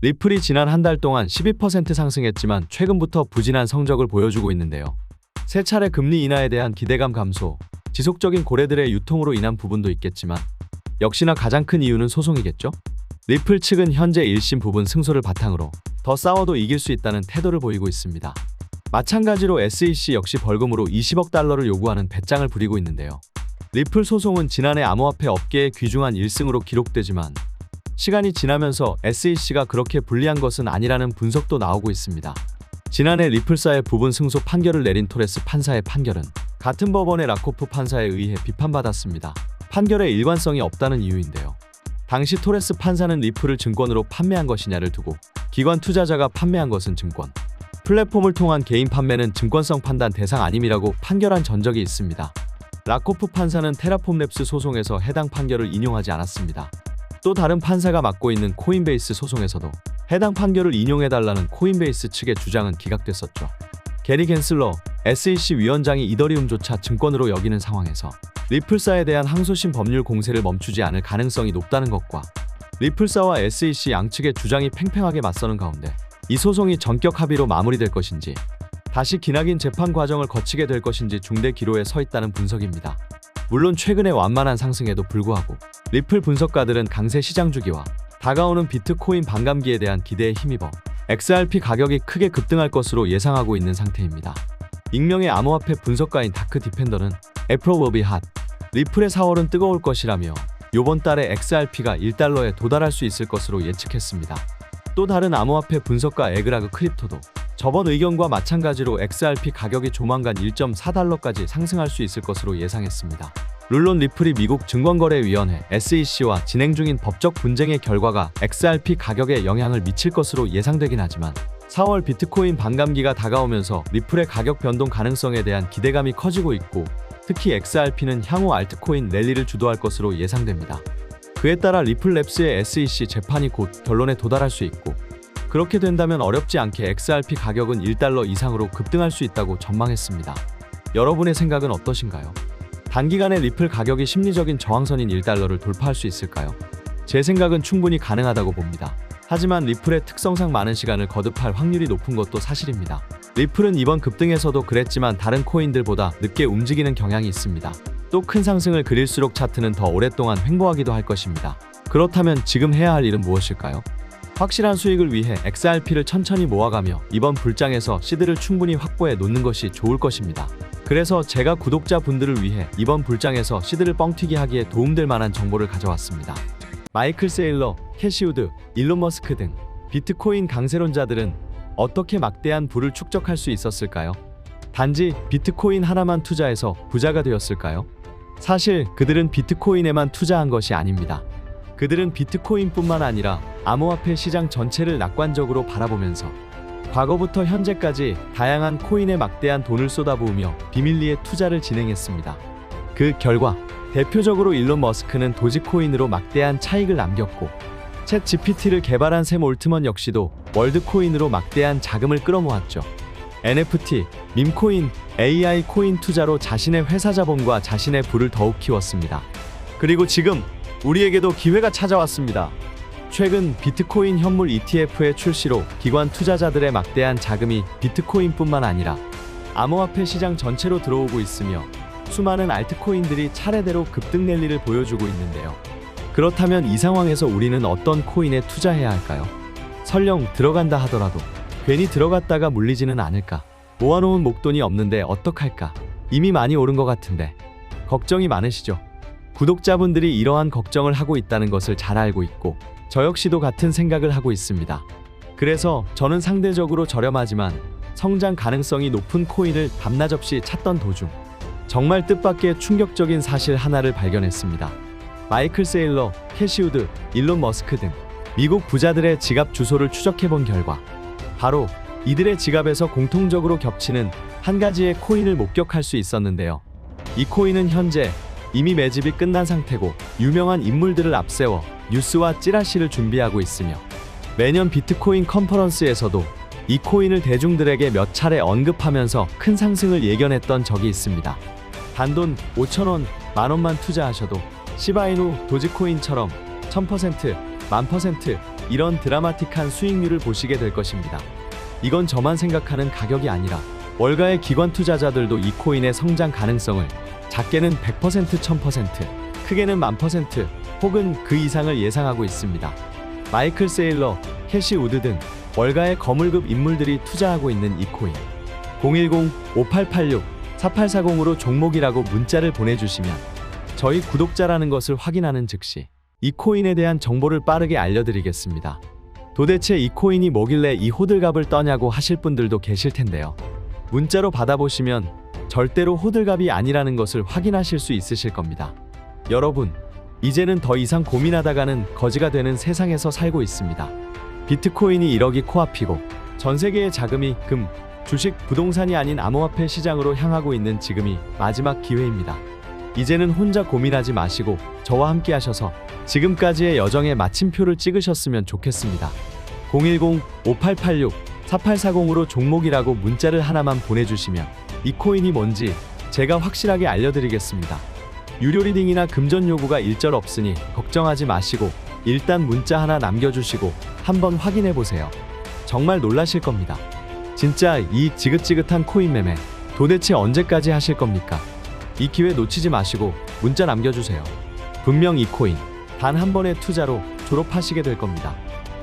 리플이 지난 한 달 동안 12% 상승했지만 최근부터 부진한 성적을 보여주고 있는데요. 세 차례 금리 인하에 대한 기대감 감소, 지속적인 고래들의 유통으로 인한 부분도 있겠지만 역시나 가장 큰 이유는 소송이겠죠? 리플 측은 현재 1심 부분 승소를 바탕으로 더 싸워도 이길 수 있다는 태도를 보이고 있습니다. 마찬가지로 SEC 역시 벌금으로 20억 달러를 요구하는 배짱을 부리고 있는데요. 리플 소송은 지난해 암호화폐 업계의 귀중한 1승으로 기록되지만 시간이 지나면서 SEC가 그렇게 불리한 것은 아니라는 분석도 나오고 있습니다. 지난해 리플사의 부분 승소 판결을 내린 토레스 판사의 판결은 같은 법원의 라코프 판사에 의해 비판받았습니다. 판결에 일관성이 없다는 이유인데요. 당시 토레스 판사는 리플을 증권으로 판매한 것이냐를 두고 기관 투자자가 판매한 것은 증권, 플랫폼을 통한 개인 판매는 증권성 판단 대상 아님이라고 판결한 전적이 있습니다. 라코프 판사는 테라폼랩스 소송에서 해당 판결을 인용하지 않았습니다. 또 다른 판사가 맡고 있는 코인베이스 소송에서도 해당 판결을 인용해달라는 코인베이스 측의 주장은 기각됐었죠. 게리 겐슬러 SEC 위원장이 이더리움조차 증권으로 여기는 상황에서 리플사에 대한 항소심 법률 공세를 멈추지 않을 가능성이 높다는 것과 리플사와 SEC 양측의 주장이 팽팽하게 맞서는 가운데 이 소송이 전격 합의로 마무리될 것인지 다시 기나긴 재판 과정을 거치게 될 것인지 중대 기로에 서 있다는 분석입니다. 물론 최근의 완만한 상승에도 불구하고 리플 분석가들은 강세 시장 주기와 다가오는 비트코인 반감기에 대한 기대에 힘입어 XRP 가격이 크게 급등할 것으로 예상하고 있는 상태입니다. 익명의 암호화폐 분석가인 다크 디펜더는 April will be hot. 리플의 4월은 뜨거울 것이라며 요번 달에 XRP가 1달러에 도달할 수 있을 것으로 예측했습니다. 또 다른 암호화폐 분석가 에그라그 크립토도 저번 의견과 마찬가지로 XRP 가격이 조만간 1.4달러까지 상승할 수 있을 것으로 예상했습니다. 물론 리플이 미국 증권거래위원회 SEC와 진행 중인 법적 분쟁의 결과가 XRP 가격에 영향을 미칠 것으로 예상되긴 하지만 4월 비트코인 반감기가 다가오면서 리플의 가격 변동 가능성에 대한 기대감이 커지고 있고 특히 XRP는 향후 알트코인 랠리를 주도할 것으로 예상됩니다. 그에 따라 리플랩스의 SEC 재판이 곧 결론에 도달할 수 있고 그렇게 된다면 어렵지 않게 XRP 가격은 1달러 이상으로 급등할 수 있다고 전망했습니다. 여러분의 생각은 어떠신가요? 단기간에 리플 가격이 심리적인 저항선인 1달러를 돌파할 수 있을까요? 제 생각은 충분히 가능하다고 봅니다. 하지만 리플의 특성상 많은 시간을 거듭할 확률이 높은 것도 사실입니다. 리플은 이번 급등에서도 그랬지만 다른 코인들보다 늦게 움직이는 경향이 있습니다. 또 큰 상승을 그릴수록 차트는 더 오랫동안 횡보하기도 할 것입니다. 그렇다면 지금 해야 할 일은 무엇일까요? 확실한 수익을 위해 XRP를 천천히 모아가며 이번 불장에서 시드를 충분히 확보해 놓는 것이 좋을 것입니다. 그래서 제가 구독자분들을 위해 이번 불장에서 시드를 뻥튀기 하기에 도움될 만한 정보를 가져왔습니다. 마이클 세일러, 캐시 우드, 일론 머스크 등 비트코인 강세론자들은 어떻게 막대한 부를 축적할 수 있었을까요? 단지 비트코인 하나만 투자해서 부자가 되었을까요? 사실 그들은 비트코인에만 투자한 것이 아닙니다. 그들은 비트코인뿐만 아니라 암호화폐 시장 전체를 낙관적으로 바라보면서 과거부터 현재까지 다양한 코인에 막대한 돈을 쏟아부으며 비밀리에 투자를 진행했습니다. 그 결과 대표적으로 일론 머스크는 도지코인으로 막대한 차익을 남겼고 챗 GPT를 개발한 샘 올트먼 역시도 월드코인으로 막대한 자금을 끌어모았죠. NFT, 밈코인, AI 코인 투자로 자신의 회사 자본과 자신의 부를 더욱 키웠습니다. 그리고 지금 우리에게도 기회가 찾아왔습니다. 최근 비트코인 현물 ETF의 출시로 기관 투자자들의 막대한 자금이 비트코인뿐만 아니라 암호화폐 시장 전체로 들어오고 있으며 수많은 알트코인들이 차례대로 급등 랠리를 보여주고 있는데요. 그렇다면 이 상황에서 우리는 어떤 코인에 투자해야 할까요? 설령 들어간다 하더라도 괜히 들어갔다가 물리지는 않을까? 모아놓은 목돈이 없는데 어떡할까? 이미 많이 오른 것 같은데 걱정이 많으시죠? 구독자분들이 이러한 걱정을 하고 있다는 것을 잘 알고 있고 저 역시도 같은 생각을 하고 있습니다. 그래서 저는 상대적으로 저렴하지만 성장 가능성이 높은 코인을 밤낮 없이 찾던 도중 정말 뜻밖의 충격적인 사실 하나를 발견했습니다. 마이클 세일러, 캐시 우드, 일론 머스크 등 미국 부자들의 지갑 주소를 추적해본 결과 바로 이들의 지갑에서 공통적으로 겹치는 한 가지의 코인을 목격할 수 있었는데요. 이 코인은 현재 이미 매집이 끝난 상태고 유명한 인물들을 앞세워 뉴스와 찌라시를 준비하고 있으며 매년 비트코인 컨퍼런스에서도 이 코인을 대중들에게 몇 차례 언급하면서 큰 상승을 예견했던 적이 있습니다. 단돈 5,000원, 만원만 투자하셔도 시바이누, 도지코인처럼 1000%, 10,000%, 이런 드라마틱한 수익률을 보시게 될 것입니다. 이건 저만 생각하는 가격이 아니라 월가의 기관 투자자들도 이 코인의 성장 가능성을 작게는 100%, 1000%, 크게는 10,000% 혹은 그 이상을 예상하고 있습니다. 마이클 세일러, 캐시 우드 등 월가의 거물급 인물들이 투자하고 있는 이 코인. 010-5886-4840으로 종목이라고 문자를 보내주시면 저희 구독자라는 것을 확인하는 즉시 이 코인에 대한 정보를 빠르게 알려드리겠습니다. 도대체 이 코인이 뭐길래 이 호들갑을 떠냐고 하실 분들도 계실 텐데요. 문자로 받아보시면 절대로 호들갑이 아니라는 것을 확인하실 수 있으실 겁니다. 여러분, 이제는 더 이상 고민하다가는 거지가 되는 세상에서 살고 있습니다. 비트코인이 1억이 코앞이고 전 세계의 자금이 금, 주식, 부동산이 아닌 암호화폐 시장으로 향하고 있는 지금이 마지막 기회입니다. 이제는 혼자 고민하지 마시고 저와 함께 하셔서 지금까지의 여정에 마침표를 찍으셨으면 좋겠습니다. 010-5886-4840으로 종목이라고 문자를 하나만 보내주시면 이 코인이 뭔지 제가 확실하게 알려드리겠습니다. 유료 리딩이나 금전 요구가 일절 없으니 걱정하지 마시고 일단 문자 하나 남겨주시고 한번 확인해보세요. 정말 놀라실 겁니다. 진짜 이 지긋지긋한 코인 매매 도대체 언제까지 하실 겁니까? 이 기회 놓치지 마시고 문자 남겨주세요. 분명 이 코인 단 한 번의 투자로 졸업하시게 될 겁니다.